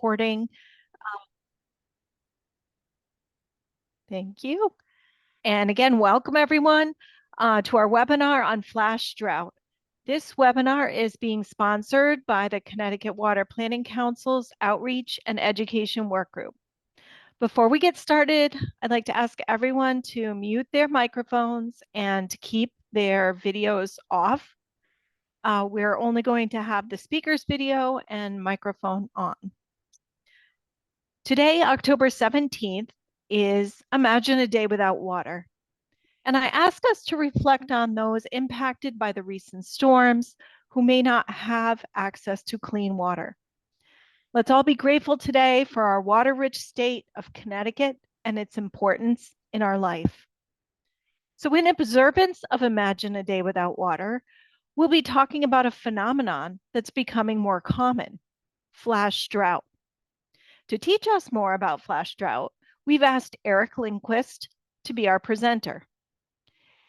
reporting. Thank you. And again, welcome everyone to our webinar on flash drought. This webinar is being sponsored by the Connecticut Water Planning Council's Outreach and Education Work Group. Before we get started, I'd like to ask everyone to mute their microphones and to keep their videos off. We're only going to have the speaker's video and microphone on. Today, October 17th, is Imagine a Day Without Water. And I ask us to reflect on those impacted by the recent storms who may not have access to clean water. Let's all be grateful today for our water-rich state of Connecticut and its importance in our life. So in observance of Imagine a Day Without Water, we'll be talking about a phenomenon that's becoming more common, flash drought. To teach us more about flash drought, we've asked Eric Lindquist to be our presenter.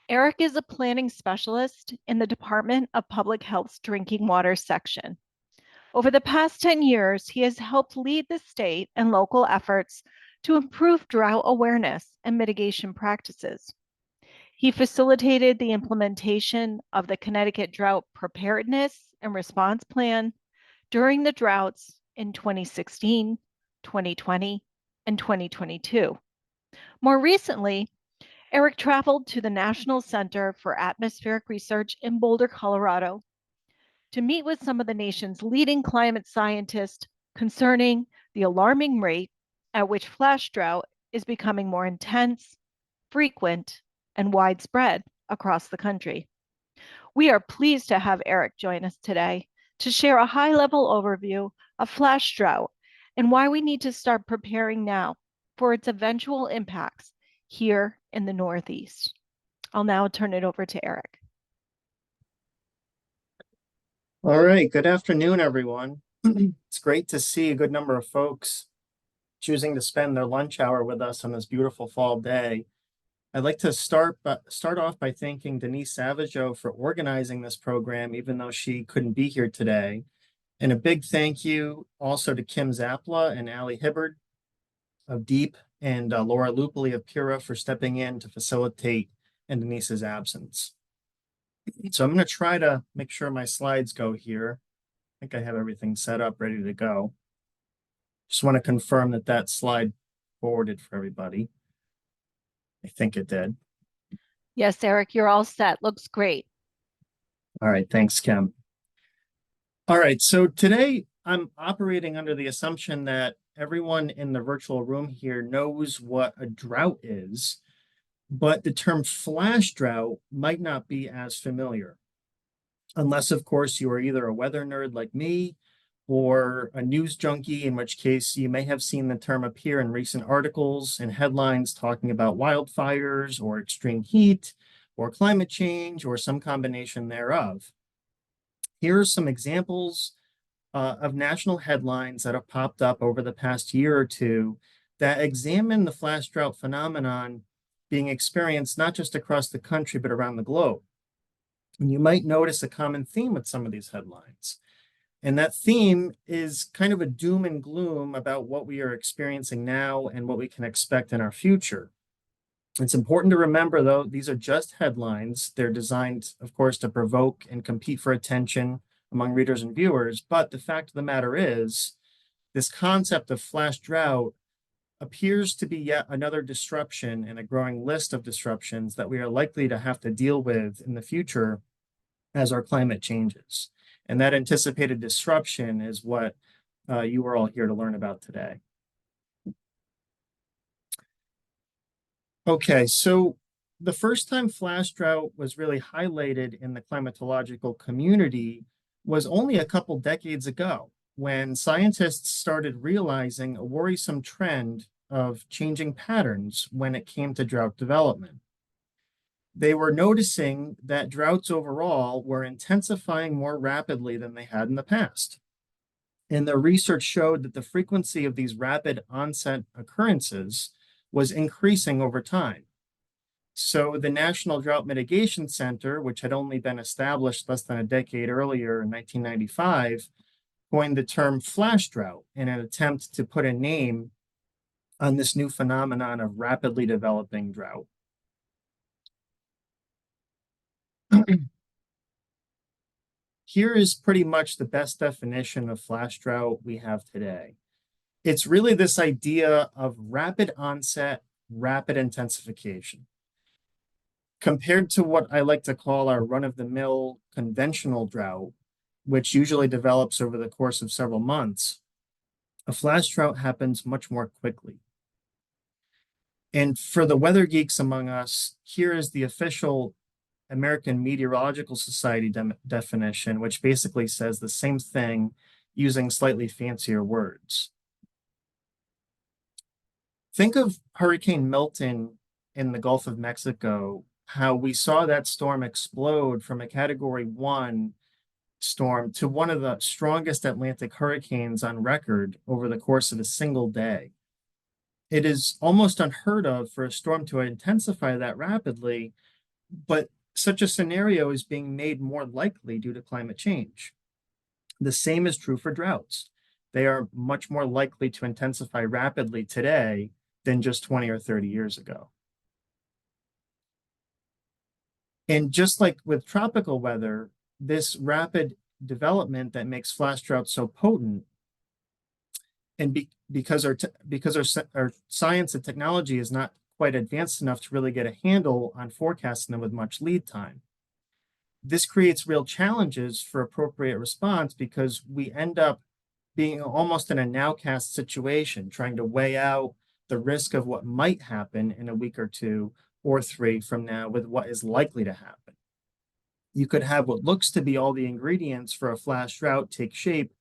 Eric is a planning specialist in the Department of Public Health's Drinking Water section. Over the past 10 years, he has helped lead the state and local efforts to improve drought awareness and mitigation practices. He facilitated the implementation of the Connecticut Drought Preparedness and Response Plan during the droughts in 2016, 2020, and 2022. More recently, Eric traveled to the National Center for Atmospheric Research in Boulder, Colorado, to meet with some of the nation's leading climate scientists concerning the alarming rate at which flash drought is becoming more intense, frequent, and widespread across the country. We are pleased to have Eric join us today to share a high-level overview of flash drought and why we need to start preparing now for its eventual impacts here in the Northeast. I'll now turn it over to Eric. All right, good afternoon, everyone. It's great to see a good number of folks choosing to spend their lunch hour with us on this beautiful fall day. I'd like to start off by thanking Denise Savageau for organizing this program, even though she couldn't be here today. And a big thank you also to Kim Zapla and Allie Hibbard of DEEP and Laura Lupoli of Pura for stepping in to facilitate in Denise's absence. So I'm going to try to make sure my slides go here. I think I have everything set up, ready to go. Just want to confirm that that slide forwarded for everybody. I think it did. Yes, Eric, you're all set. Looks great. All right, thanks, Kim. All right, so today I'm operating under the assumption that everyone in the virtual room here knows what a drought is, but the term flash drought might not be as familiar. Unless, of course, you are either a weather nerd like me or a news junkie, in which case you may have seen the term appear in recent articles and headlines talking about wildfires or extreme heat or climate change or some combination thereof. Here are some examples of national headlines that have popped up over the past year or two that examine the flash drought phenomenon being experienced not just across the country, but around the globe. And you might notice a common theme with some of these headlines. And that theme is kind of a doom and gloom about what we are experiencing now and what we can expect in our future. It's important to remember, though, these are just headlines. They're designed, of course, to provoke and compete for attention among readers and viewers. But the fact of the matter is, this concept of flash drought appears to be yet another disruption in a growing list of disruptions that we are likely to have to deal with in the future as our climate changes. And that anticipated disruption is what you are all here to learn about today. Okay, so the first time flash drought was really highlighted in the climatological community was only a couple decades ago, when scientists started realizing a worrisome trend of changing patterns when it came to drought development. They were noticing that droughts overall were intensifying more rapidly than they had in the past. And their research showed that the frequency of these rapid onset occurrences was increasing over time. So the National Drought Mitigation Center, which had only been established less than a decade earlier in 1995, coined the term flash drought in an attempt to put a name on this new phenomenon of rapidly developing drought. Here is pretty much the best definition of flash drought we have today. It's really this idea of rapid onset, rapid intensification. Compared to what I like to call our run-of-the-mill conventional drought, which usually develops over the course of several months, a flash drought happens much more quickly. And for the weather geeks among us, here is the official American Meteorological Society definition, which basically says the same thing using slightly fancier words. Think of Hurricane Milton in the Gulf of Mexico, how we saw that storm explode from a Category 1 storm to one of the strongest Atlantic hurricanes on record over the course of a single day. It is almost unheard of for a storm to intensify that rapidly, but such a scenario is being made more likely due to climate change. The same is true for droughts. They are much more likely to intensify rapidly today than just 20 or 30 years ago. And just like with tropical weather, this rapid development that makes flash droughts so potent, and because our science and technology is not quite advanced enough to really get a handle on forecasting them with much lead time. This creates real challenges for appropriate response because we end up being almost in a nowcast situation, trying to weigh out the risk of what might happen in a week or 2 or 3 from now with what is likely to happen. You could have what looks to be all the ingredients for a flash drought take shape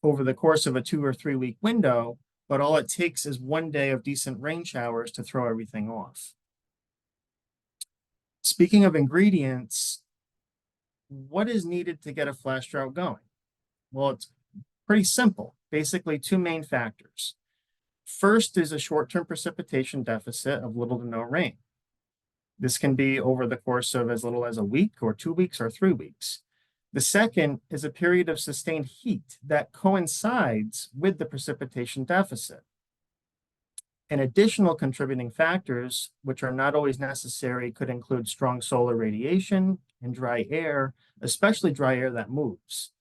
over the course of a 2 or 3 week window, but all it takes is one day of decent rain showers to throw everything off. Speaking of ingredients, what is needed to get a flash drought going? Well, it's pretty simple. Basically, 2 main factors. First is a short-term precipitation deficit of little to no rain. This can be over the course of as little as a week or 2 weeks or 3 weeks. The second is a period of sustained heat that coincides with the precipitation deficit. And additional contributing factors, which are not always necessary, could include strong solar radiation and dry air, especially dry air that moves.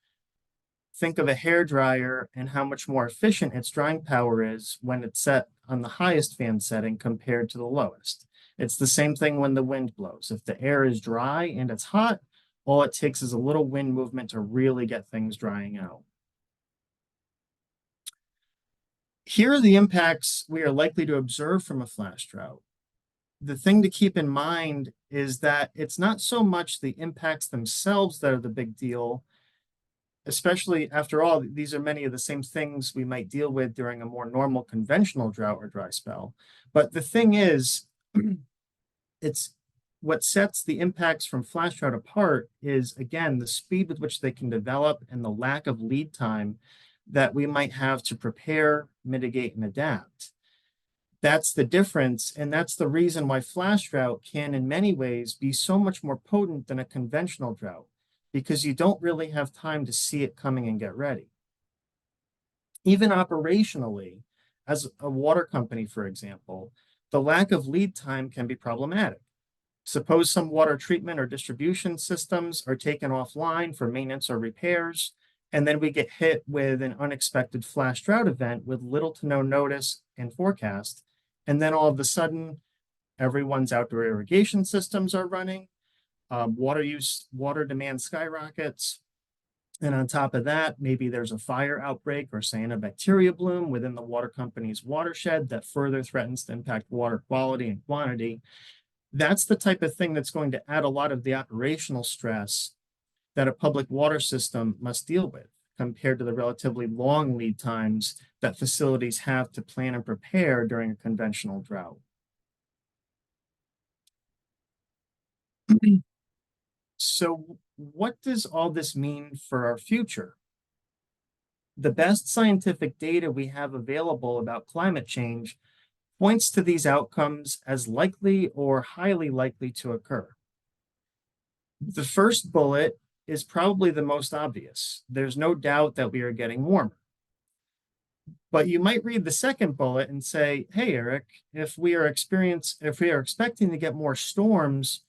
Think of a hair dryer and how much more efficient its drying power is when it's set on the highest fan setting compared to the lowest. It's the same thing when the wind blows. If the air is dry and it's hot, all it takes is a little wind movement to really get things drying out. Here are the impacts we are likely to observe from a flash drought. The thing to keep in mind is that it's not so much the impacts themselves that are the big deal, especially after all, these are many of the same things we might deal with during a more normal conventional drought or dry spell. But the thing is, it's what sets the impacts from flash drought apart is, again, the speed with which they can develop and the lack of lead time that we might have to prepare, mitigate, and adapt. That's the difference, and that's the reason why flash drought can, in many ways, be so much more potent than a conventional drought, because you don't really have time to see it coming and get ready. Even operationally, as a water company, for example, the lack of lead time can be problematic. Suppose some water treatment or distribution systems are taken offline for maintenance or repairs, and then we get hit with an unexpected flash drought event with little to no notice and forecast. And then all of a sudden, everyone's outdoor irrigation systems are running, water demand skyrockets. And on top of that, maybe there's a fire outbreak or cyanobacteria bloom within the water company's watershed that further threatens to impact water quality and quantity. That's the type of thing that's going to add a lot of the operational stress that a public water system must deal with compared to the relatively long lead times that facilities have to plan and prepare during a conventional drought. So what does all this mean for our future? The best scientific data we have available about climate change points to these outcomes as likely or highly likely to occur. The first bullet is probably the most obvious. There's no doubt that we are getting warmer. But you might read the second bullet and say, hey, Eric, if we are expecting to get more storms,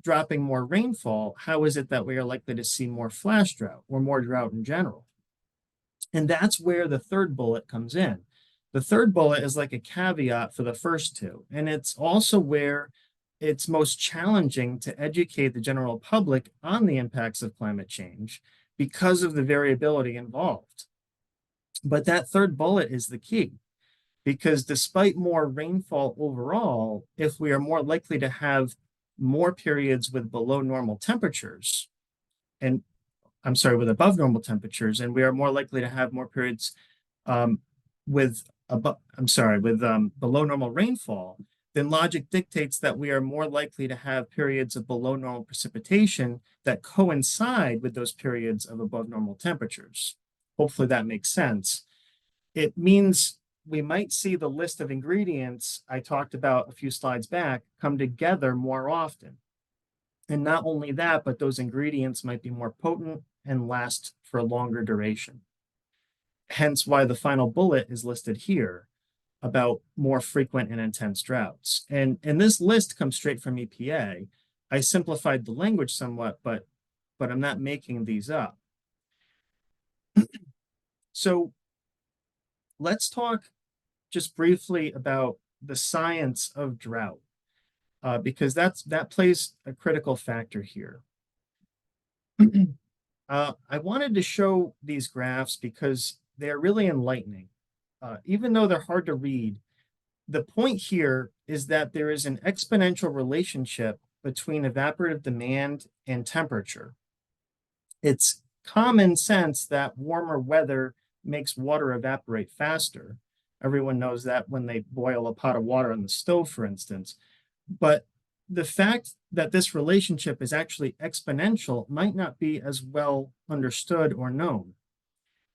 dropping more rainfall, how is it that we are likely to see more flash drought or more drought in general? And that's where the third bullet comes in. The third bullet is like a caveat for the first two. And it's also where it's most challenging to educate the general public on the impacts of climate change because of the variability involved. But that third bullet is the key, because despite more rainfall overall, if we are more likely to have more periods with below normal temperatures, and I'm sorry, with above normal temperatures, and we are more likely to have more periods with below normal rainfall, then logic dictates that we are more likely to have periods of below normal precipitation that coincide with those periods of above normal temperatures. Hopefully that makes sense. It means we might see the list of ingredients I talked about a few slides back come together more often. And not only that, but those ingredients might be more potent and last for a longer duration. Hence why the final bullet is listed here about more frequent and intense droughts. And this list comes straight from EPA. I simplified the language somewhat, but I'm not making these up. So let's talk just briefly about the science of drought, because that plays a critical factor here. I wanted to show these graphs because they're really enlightening. Even though they're hard to read, the point here is that there is an exponential relationship between evaporative demand and temperature. It's common sense that warmer weather makes water evaporate faster. Everyone knows that when they boil a pot of water on the stove, for instance. But the fact that this relationship is actually exponential might not be as well understood or known.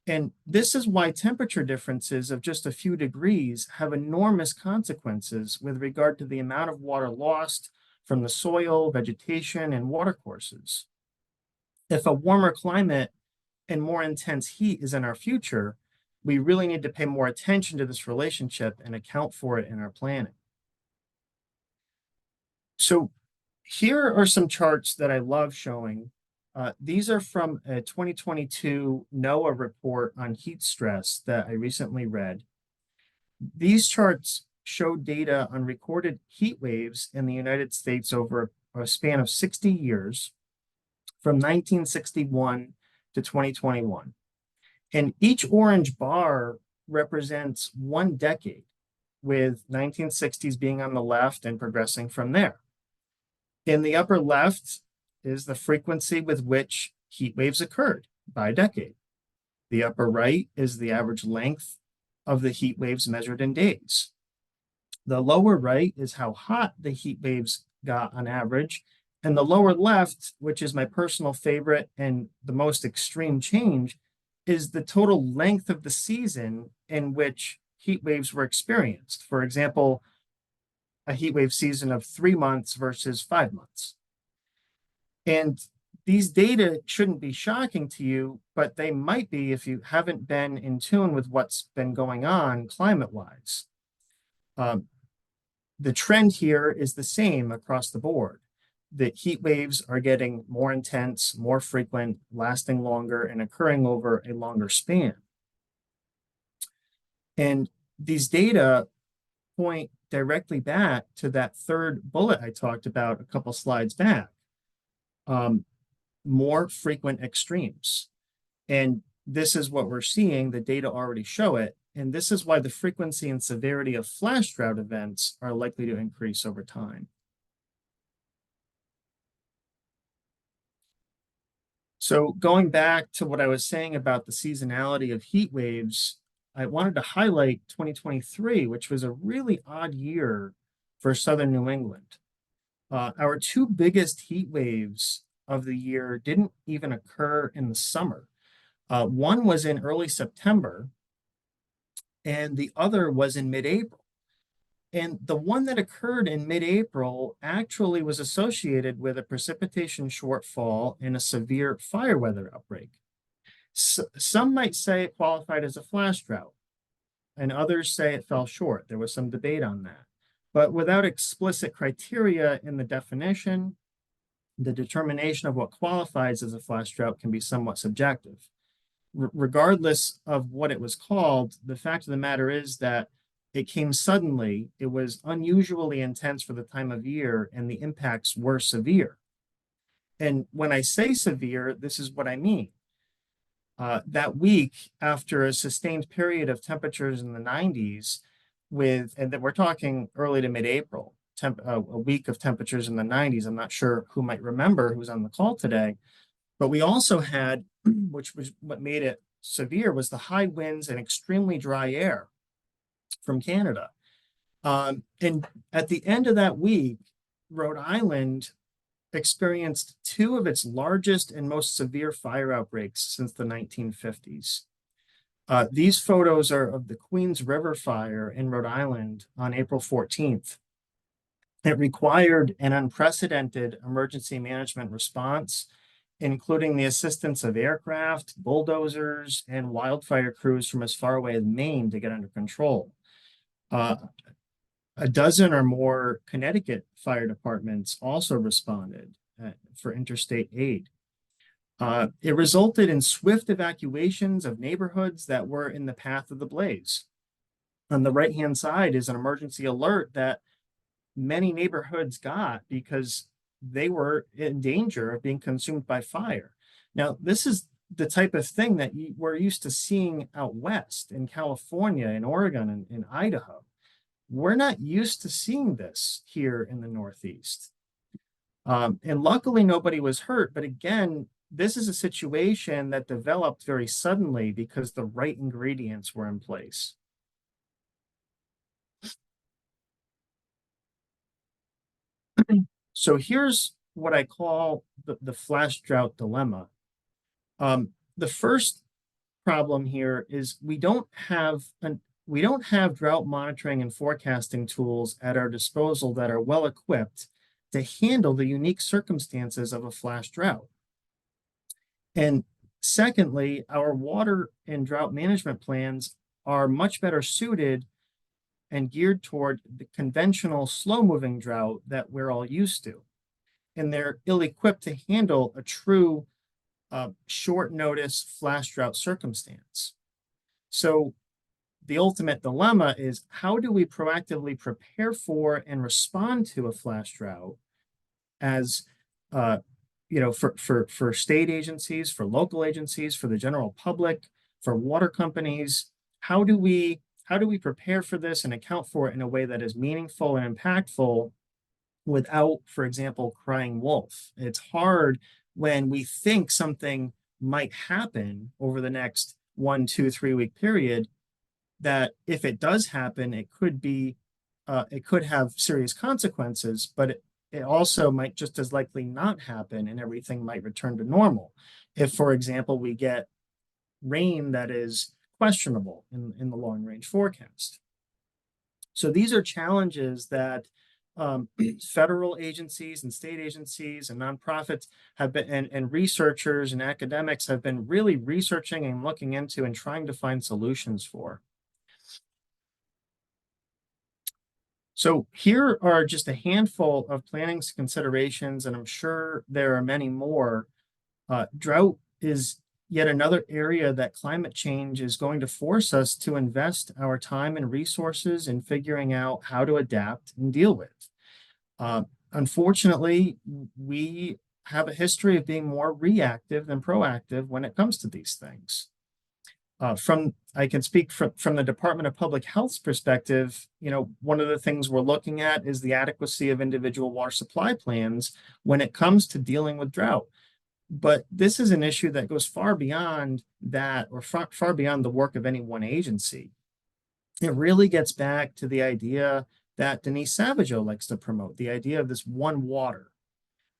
And this is why temperature differences of just a few degrees have enormous consequences with regard to the amount of water lost from the soil, vegetation, and watercourses. If a warmer climate and more intense heat is in our future, we really need to pay more attention to this relationship and account for it in our planning. So here are some charts that I love showing. These are from a 2022 NOAA report on heat stress that I recently read. These charts show data on recorded heat waves in the United States over a span of 60 years, from 1961 to 2021. And each orange bar represents one decade, with 1960s being on the left and progressing from there. In the upper left is the frequency with which heat waves occurred by decade. The upper right is the average length of the heat waves measured in days. The lower right is how hot the heat waves got on average. And the lower left, which is my personal favorite and the most extreme change, is the total length of the season in which heat waves were experienced. For example, a heat wave season of 3 months versus 5 months. And these data shouldn't be shocking to you, but they might be if you haven't been in tune with what's been going on climate-wise. The trend here is the same across the board. The heat waves are getting more intense, more frequent, lasting longer, and occurring over a longer span. And these data point directly back to that third bullet I talked about a couple slides back. More frequent extremes. And this is what we're seeing. The data already show it. And this is why the frequency and severity of flash drought events are likely to increase over time. So going back to what I was saying about the seasonality of heat waves, I wanted to highlight 2023, which was a really odd year for southern New England. Our two biggest heat waves of the year didn't even occur in the summer. One was in early September, and the other was in mid-April. And the one that occurred in mid-April actually was associated with a precipitation shortfall and a severe fire weather outbreak. Some might say it qualified as a flash drought, and others say it fell short. There was some debate on that. But without explicit criteria in the definition, the determination of what qualifies as a flash drought can be somewhat subjective. Regardless of what it was called, the fact of the matter is that it came suddenly, it was unusually intense for the time of year, and the impacts were severe. And when I say severe, this is what I mean. That week, after a sustained period of temperatures in the 90s, and then we're talking early to mid-April, a week of temperatures in the 90s. I'm not sure who might remember who's on the call today, but we also had, which was what made it severe, was the high winds and extremely dry air from Canada. And at the end of that week, Rhode Island experienced two of its largest and most severe fire outbreaks since the 1950s. These photos are of the Queens River fire in Rhode Island on April 14th. It required an unprecedented emergency management response, including the assistance of aircraft, bulldozers, and wildfire crews from as far away as Maine to get under control. A dozen or more Connecticut fire departments also responded for interstate aid. It resulted in swift evacuations of neighborhoods that were in the path of the blaze. On the right-hand side is an emergency alert that many neighborhoods got because they were in danger of being consumed by fire. Now, this is the type of thing that we're used to seeing out west in California, in Oregon, and in Idaho. We're not used to seeing this here in the Northeast. And luckily, nobody was hurt. But again, this is a situation that developed very suddenly because the right ingredients were in place. So here's what I call the flash drought dilemma. The first problem here is we don't have drought monitoring and forecasting tools at our disposal that are well equipped to handle the unique circumstances of a flash drought. And secondly, our water and drought management plans are much better suited and geared toward the conventional slow-moving drought that we're all used to. And they're ill-equipped to handle a true short notice flash drought circumstance. So the ultimate dilemma is, how do we proactively prepare for and respond to a flash drought as for state agencies, for local agencies, for the general public, for water companies? How do we prepare for this and account for it in a way that is meaningful and impactful without, for example, crying wolf? It's hard when we think something might happen over the next 1, 2, 3 week period, that if it does happen, it could have serious consequences, but it also might just as likely not happen and everything might return to normal. If, for example, we get rain that is questionable in the long range forecast. So these are challenges that federal agencies and state agencies and nonprofits have been, and researchers and academics have been really researching and looking into and trying to find solutions for. So here are just a handful of planning considerations, and I'm sure there are many more. Drought is yet another area that climate change is going to force us to invest our time and resources in figuring out how to adapt and deal with. Unfortunately, we have a history of being more reactive than proactive when it comes to these things. I can speak from the Department of Public Health's perspective. One of the things we're looking at is the adequacy of individual water supply plans when it comes to dealing with drought. But this is an issue that goes far beyond that, or far beyond the work of any one agency. It really gets back to the idea that Denise Savageau likes to promote, the idea of this one water.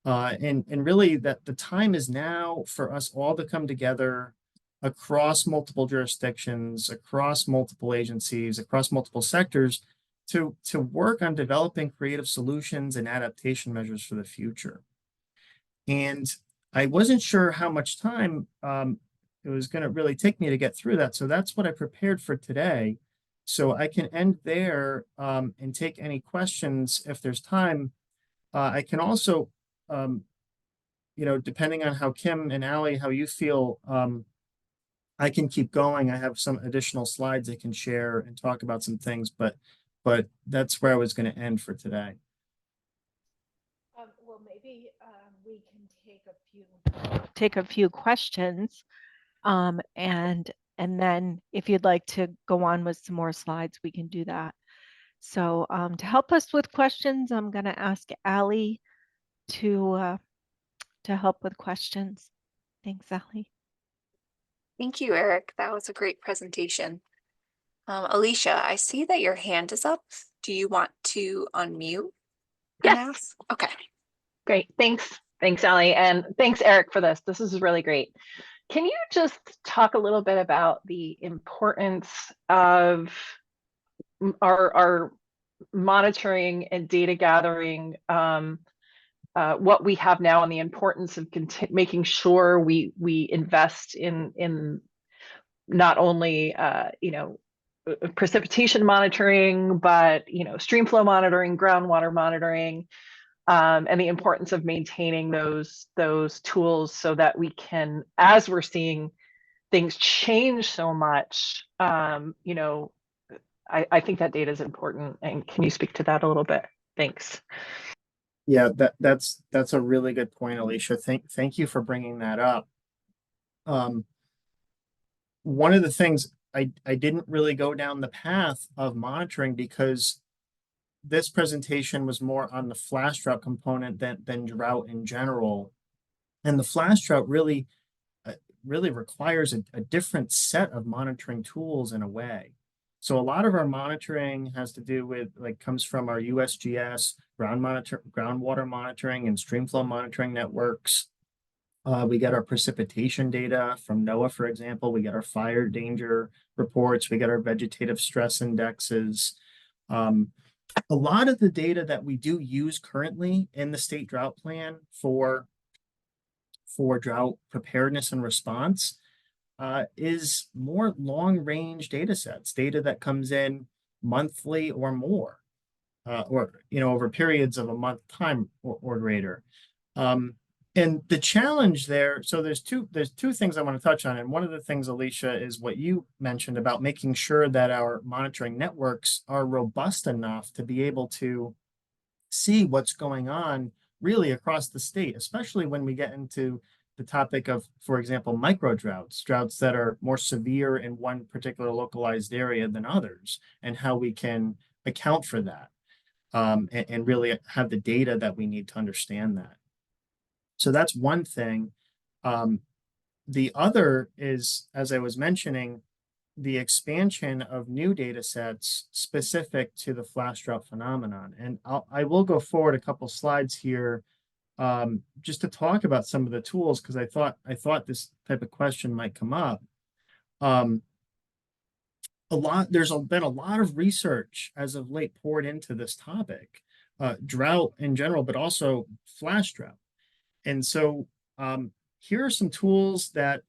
And really that the time is now for us all to come together across multiple jurisdictions, across multiple agencies, across multiple sectors, to work on developing creative solutions and adaptation measures for the future. And I wasn't sure how much time it was going to really take me to get through that. So that's what I prepared for today. So I can end there and take any questions if there's time. I can also, depending on how Kim and Allie, how you feel, I can keep going. I have some additional slides I can share and talk about some things, but that's where I was going to end for today. Well, maybe we can take a few questions, and then if you'd like to go on with some more slides, we can do that. So to help us with questions, I'm going to ask Allie to help with questions. Thanks, Allie. Thank you, Eric. That was a great presentation. Alicia, I see that your hand is up. Do you want to unmute? Yes. Okay. Great. Thanks, Allie. And thanks, Eric, for this. This is really great. Can you just talk a little bit about the importance of our monitoring and data gathering, what we have now, and the importance of making sure we invest in not only precipitation monitoring, but stream flow monitoring, groundwater monitoring, and the importance of maintaining those tools so that we can, as we're seeing things change so much, I think that data is important. And can you speak to that a little bit? Thanks. Yeah, that's a really good point, Alicia. Thank you for bringing that up. One of the things I didn't really go down the path of monitoring because this presentation was more on the flash drought component than drought in general. And the flash drought really requires a different set of monitoring tools in a way. So a lot of our monitoring has to do with comes from our USGS groundwater monitoring and streamflow monitoring networks. We get our precipitation data from NOAA, for example. We get our fire danger reports. We get our vegetative stress indexes. A lot of the data that we do use currently in the state drought plan for drought preparedness and response is more long-range data sets, data that comes in monthly or more, or over periods of a month time or greater. And the challenge there, so there's two things I want to touch on. And one of the things, Alicia, is what you mentioned about making sure that our monitoring networks are robust enough to be able to see what's going on really across the state, especially when we get into the topic of, for example, micro droughts that are more severe in one particular localized area than others, and how we can account for that and really have the data that we need to understand that. So that's one thing. The other is, as I was mentioning, the expansion of new data sets specific to the flash drought phenomenon. And I will go forward a couple slides here just to talk about some of the tools, because I thought this type of question might come up. There's been a lot of research as of late poured into this topic, drought in general, but also flash drought. And so here are some tools that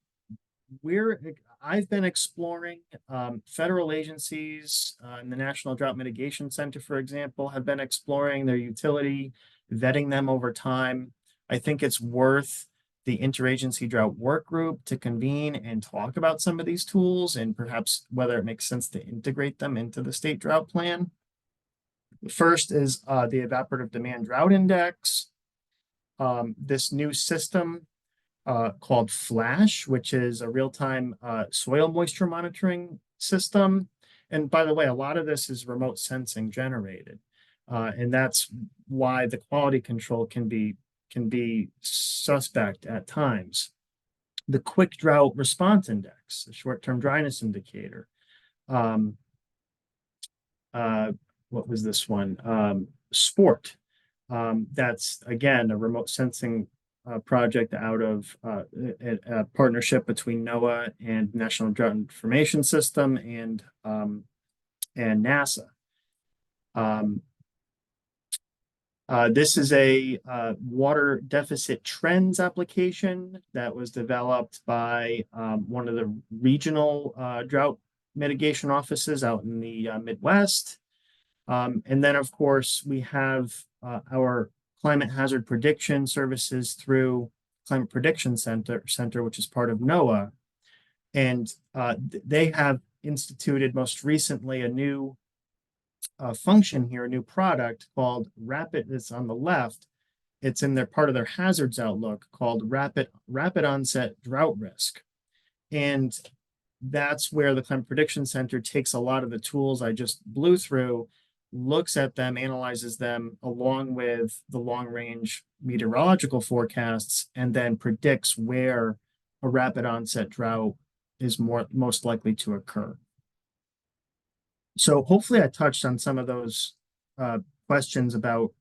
I've been exploring. Federal agencies and the National Drought Mitigation Center, for example, have been exploring their utility, vetting them over time. I think it's worth the Interagency Drought Work Group to convene and talk about some of these tools and perhaps whether it makes sense to integrate them into the state drought plan. The first is the Evaporative Demand Drought Index. This new system called FLASH, which is a real-time soil moisture monitoring system. And by the way, a lot of this is remote sensing generated. And that's why the quality control can be suspect at times. The Quick Drought Response Index, the short-term dryness indicator. What was this one? SPORT. That's, again, a remote sensing project out of a partnership between NOAA and National Drought Information System and NASA. This is a water deficit trends application that was developed by one of the regional drought mitigation offices out in the Midwest. And then, of course, we have our climate hazard prediction services through Climate Prediction Center, which is part of NOAA. And they have instituted most recently a new function here, a new product called Rapid. It's on the left. It's in their part of their hazards outlook called Rapid Onset Drought Risk. And that's where the Climate Prediction Center takes a lot of the tools I just blew through, looks at them, analyzes them along with the long range meteorological forecasts, and then predicts where a rapid onset drought is most likely to occur. So hopefully I touched on some of those questions about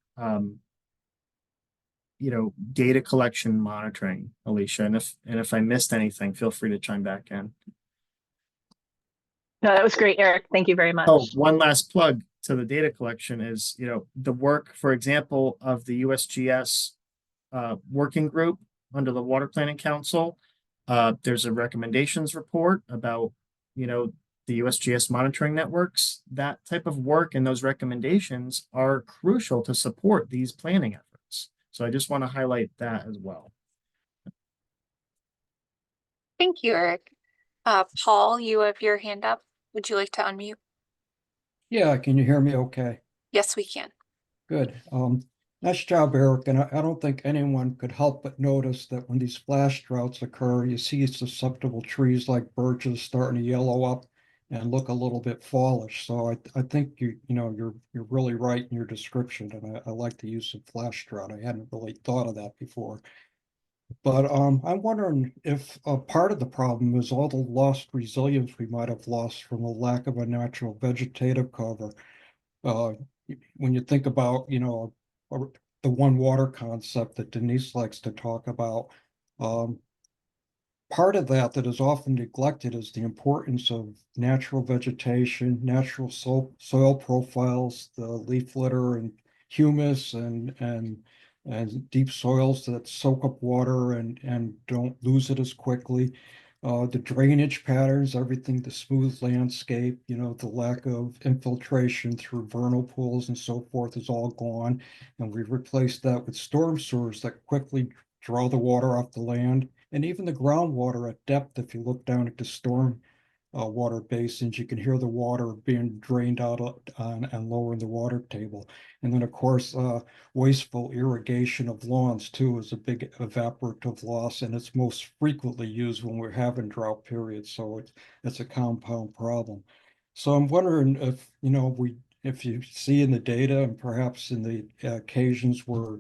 data collection monitoring, Alicia. And if I missed anything, feel free to chime back in. No, that was great, Eric. Thank you very much. Oh, one last plug to the data collection is, the work, for example, of the USGS working group under the Water Planning Council. There's a recommendations report about, the USGS monitoring networks. That type of work and those recommendations are crucial to support these planning efforts. So I just want to highlight that as well. Thank you, Eric. Paul, you have your hand up. Would you like to unmute? Yeah, can you hear me okay? Yes, we can. Good. Nice job, Eric. And I don't think anyone could help but notice that when these flash droughts occur, you see susceptible trees like birches starting to yellow up and look a little bit fallish. So I think you're really right in your description, and I like the use of flash drought. I hadn't really thought of that before. But I'm wondering if a part of the problem is all the lost resilience we might have lost from a lack of a natural vegetative cover. When you think about, the one water concept that Denise likes to talk about, part of that is often neglected is the importance of natural vegetation, natural soil profiles, the leaf litter and humus and deep soils that soak up water and don't lose it as quickly. The drainage patterns, everything, the smooth landscape, the lack of infiltration through vernal pools and so forth is all gone. And we've replaced that with storm sewers that quickly draw the water off the land. And even the groundwater at depth, if you look down at the storm water basins, you can hear the water being drained out and lowering the water table. And then, of course, wasteful irrigation of lawns, too, is a big evaporative loss, and it's most frequently used when we're having drought periods. So it's a compound problem. So I'm wondering if, if you see in the data and perhaps in the occasions where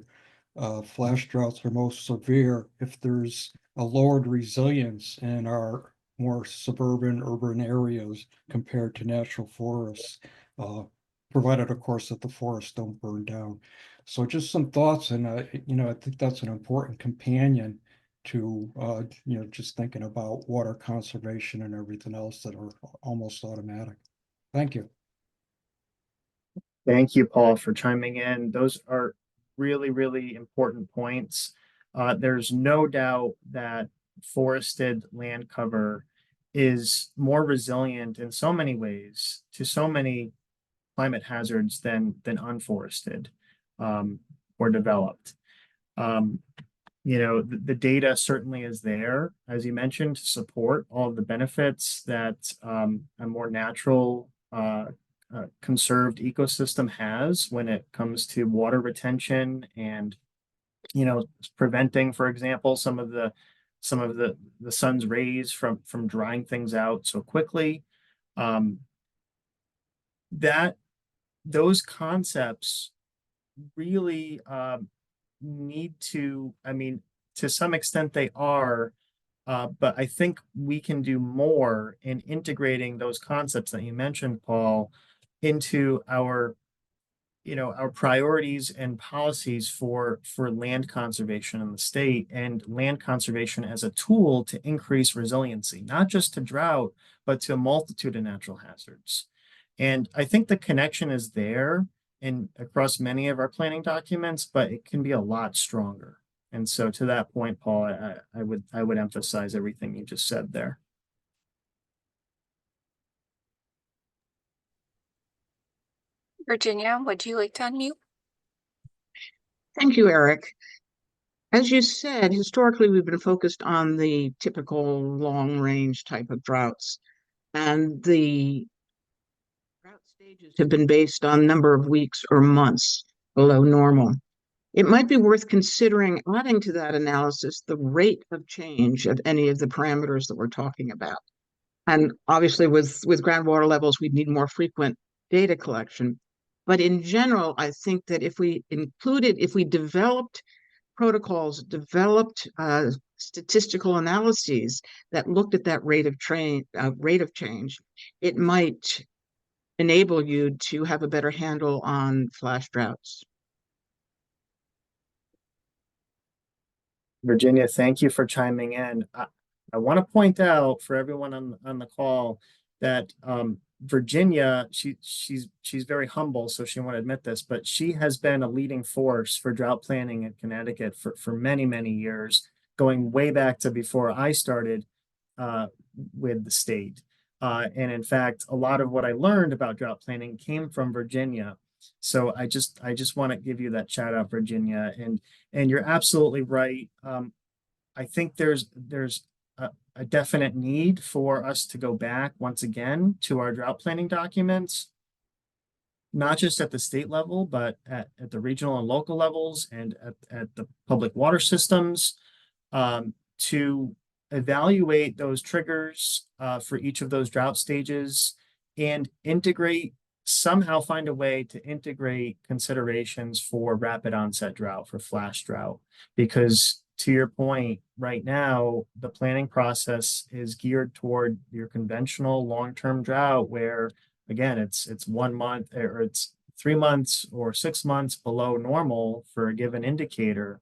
flash droughts are most severe, if there's a lowered resilience in our more suburban urban areas compared to natural forests, provided of course that the forests don't burn down. So just some thoughts, and I think that's an important companion to just thinking about water conservation and everything else that are almost automatic. Thank you. Thank you, Paul, for chiming in. Those are really, really important points. There's no doubt that forested land cover is more resilient in so many ways to so many climate hazards than unforested or developed. The data certainly is there, as you mentioned, to support all of the benefits that a more natural conserved ecosystem has when it comes to water retention and preventing, for example, some of the sun's rays from drying things out so quickly. That those concepts really need to, to some extent they are, but I think we can do more in integrating those concepts that you mentioned, Paul, into our priorities and policies for land conservation in the state, and land conservation as a tool to increase resiliency, not just to drought, but to a multitude of natural hazards. And I think the connection is there across many of our planning documents, but it can be a lot stronger. And so to that point, Paul, I would emphasize everything you just said there. Virginia, would you like to unmute? Thank you, Eric. As you said, historically, we've been focused on the typical long-range type of droughts, and the drought stages have been based on number of weeks or months below normal. It might be worth considering adding to that analysis the rate of change of any of the parameters that we're talking about. And obviously, with groundwater levels, we need more frequent data collection. But in general, I think that if we developed protocols, developed statistical analyses that looked at that rate of change, it might enable you to have a better handle on flash droughts. Virginia, thank you for chiming in. I want to point out for everyone on the call that Virginia, she's very humble, so she won't admit this, but she has been a leading force for drought planning in Connecticut for many, many years, going way back to before I started with the state. And in fact, a lot of what I learned about drought planning came from Virginia. So I just want to give you that shout out, Virginia, and you're absolutely right. I think there's a definite need for us to go back once again to our drought planning documents, not just at the state level, but at the regional and local levels and at the public water systems, to evaluate those triggers for each of those drought stages and somehow find a way to integrate considerations for rapid onset drought, for flash drought, because to your point, right now, the planning process is geared toward your conventional long-term drought where, again, it's 1 month or it's 3 months or 6 months below normal for a given indicator.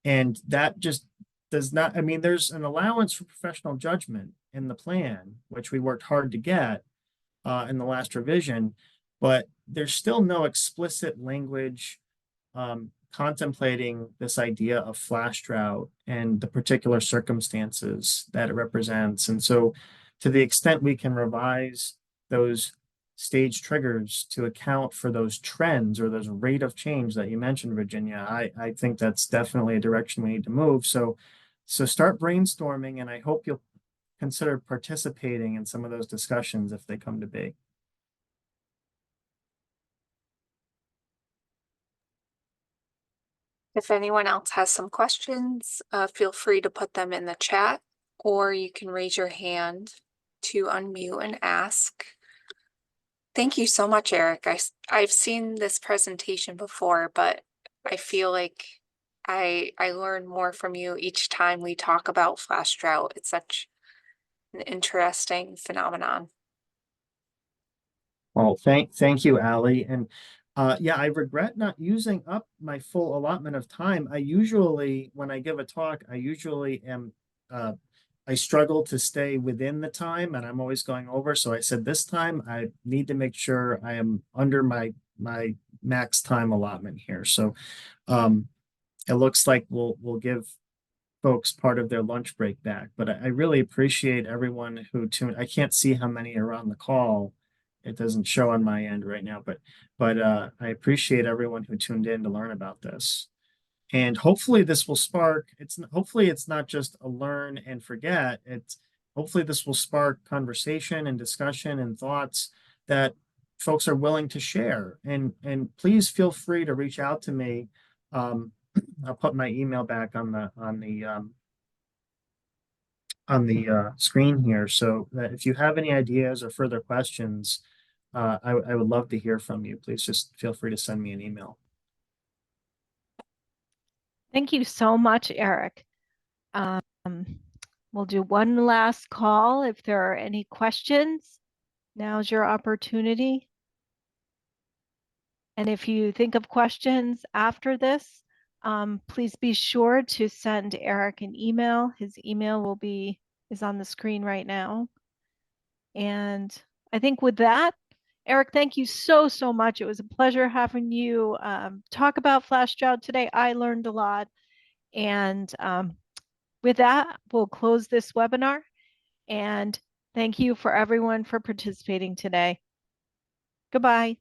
And that just does not, I mean, there's an allowance for professional judgment in the plan, which we worked hard to get in the last revision, but there's still no explicit language contemplating this idea of flash drought and the particular circumstances that it represents. And so to the extent we can revise those stage triggers to account for those trends or those rate of change that you mentioned, Virginia, I think that's definitely a direction we need to move. So start brainstorming, and I hope you'll consider participating in some of those discussions if they come to be. If anyone else has some questions, feel free to put them in the chat, or you can raise your hand to unmute and ask. Thank you so much, Eric. I've seen this presentation before, but I feel like I learn more from you each time we talk about flash drought. It's such an interesting phenomenon. Well, thank you, Allie. And yeah, I regret not using up my full allotment of time. I usually, when I give a talk, I struggle to stay within the time, and I'm always going over. So I said this time I need to make sure I am under my max time allotment here. So it looks like we'll give folks part of their lunch break back, but I really appreciate everyone who tuned. I can't see how many are on the call. It doesn't show on my end right now, but I appreciate everyone who tuned in to learn about this. And hopefully this will spark, hopefully it's not just a learn and forget. Hopefully this will spark conversation and discussion and thoughts that folks are willing to share. And please feel free to reach out to me. I'll put my email back on the screen here, so that if you have any ideas or further questions, I would love to hear from you. Please just feel free to send me an email. Thank you so much, Eric. We'll do one last call. If there are any questions, now's your opportunity. And if you think of questions after this, please be sure to send Eric an email. His email is on the screen right now. And I think with that, Eric, thank you so, so much. It was a pleasure having you talk about flash drought today. I learned a lot. And with that, we'll close this webinar. And thank you for everyone for participating today. Goodbye.